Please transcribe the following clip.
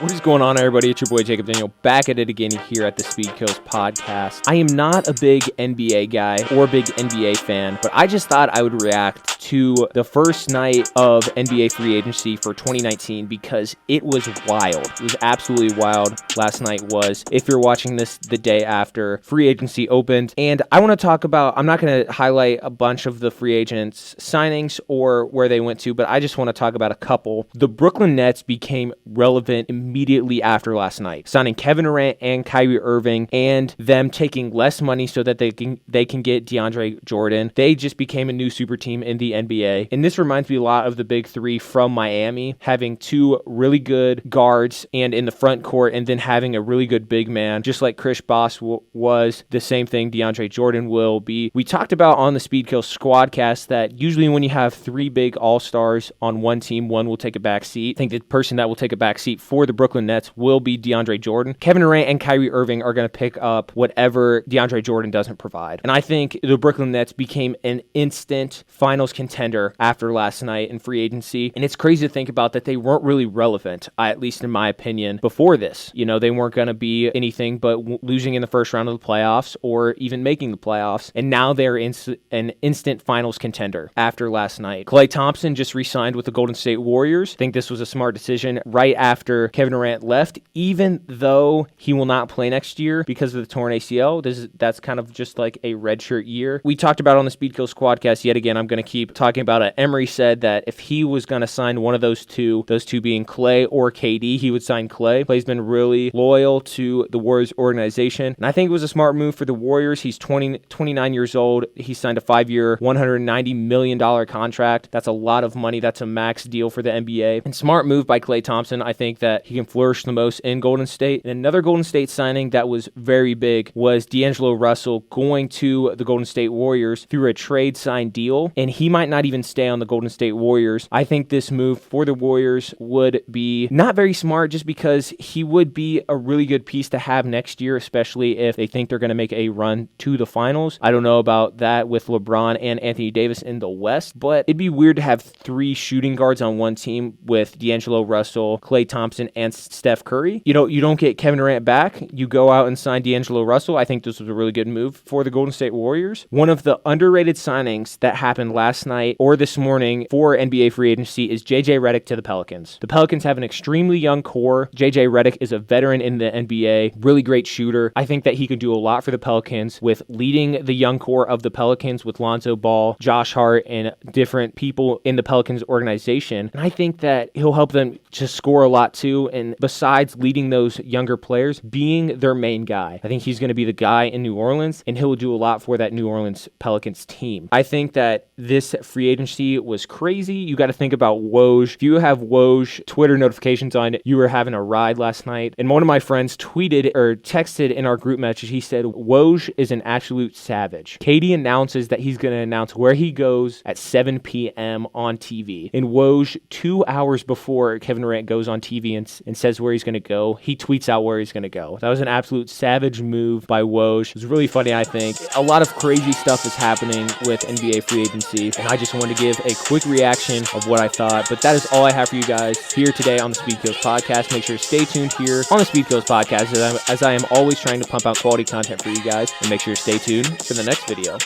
What is going on, everybody? It's your boy Jacob Daniel back at it again here at the Speed Kills podcast. I am not a big NBA guy or a big NBA fan, but I just thought I would react to the first night of NBA free agency for 2019 because it was wild. It was absolutely wild. Last night was, if you're watching this the day after free agency opened. And I want to talk about, I'm not going to highlight a bunch of the free agents signings or where they went to, but I just want to talk about a couple. The Brooklyn Nets became relevant immediately after last night, signing Kevin Durant and Kyrie Irving and them taking less money so that they can get DeAndre Jordan. They just became a new super team in the NBA. And this reminds me a lot of the big three from Miami, having two really good guards and in the front court, and then having a really good big man, just like Chris Bosh was. The same thing DeAndre Jordan will be. We talked about on the Speed Kill Squadcast that usually when you have three big all-stars on one team, one will take a back seat. I think the person that will take a back seat for the Brooklyn Nets will be DeAndre Jordan. Kevin Durant and Kyrie Irving are going to pick up whatever DeAndre Jordan doesn't provide. And I think the Brooklyn Nets became an instant finals contender after last night in free agency. And it's crazy to think about that they weren't really relevant, at least in my opinion, before this. You know, they weren't going to be anything but losing in the first round of the playoffs or even making the playoffs. And now they're an instant finals contender after last night. Klay Thompson just re-signed with the Golden State Warriors. I think this was a smart decision right after Kevin Durant left, even though he will not play next year because of the torn ACL. That's kind of just like a redshirt year. We talked about on the Speed Kill Squadcast yet again. I'm going to keep talking about it. Emery said that if he was going to sign one of those two being Klay or KD, he would sign Klay. Klay's been really loyal to the Warriors organization, and I think it was a smart move for the Warriors. He's 29 years old. He signed a 5-year, $190 million contract. That's a lot of money. That's a max deal for the NBA. And smart move by Klay Thompson. I think that he can flourish the most in Golden State. And another Golden State signing that was very big was D'Angelo Russell going to the Golden State Warriors through a trade sign deal, and he might not even stay on the Golden State Warriors. I think this move for the Warriors would be not very smart just because he would be a really good piece to have next year, especially if they think they're going to make a run to the finals. I don't know about that with LeBron and Anthony Davis in the West, but it'd be weird to have three shooting guards on one team with D'Angelo Russell, Klay Thompson, and Steph Curry. You don't get Kevin Durant back. You go out and sign D'Angelo Russell. I think this was a really good move for the Golden State Warriors. One of the underrated signings that happened last night or this morning for NBA free agency is JJ Redick to the Pelicans. The Pelicans have an extremely young core. JJ Redick is a veteran in the NBA, really great shooter. I think that he could do a lot for the Pelicans with leading the young core of the Pelicans with Lonzo Ball, Josh Hart, and different people in the Pelicans organization. And I think that he'll help them to score a lot too. And besides leading those younger players, being their main guy, I think he's going to be the guy in New Orleans, and he'll do a lot for that New Orleans Pelicans team. I think that this free agency was crazy. You got to think about Woj. If you have Woj Twitter notifications on, you were having a ride last night. And one of my friends tweeted or texted in our group message, he said, Woj is an absolute savage. KD announces that he's going to announce where he goes at 7 p.m. on TV. And Woj, 2 hours before Kevin Durant goes on TV and says where he's going to go, he tweets out where he's going to go. That was an absolute savage move by Woj. It was really funny, I think. A lot of crazy stuff is happening with NBA free agency, and I just wanted to give a quick reaction of what I thought. But that is all I have for you guys here today on the Speed Kills podcast. Make sure to stay tuned here on the Speed Kills podcast as I am always trying to pump out quality content for you guys. And make sure to stay tuned for the next video.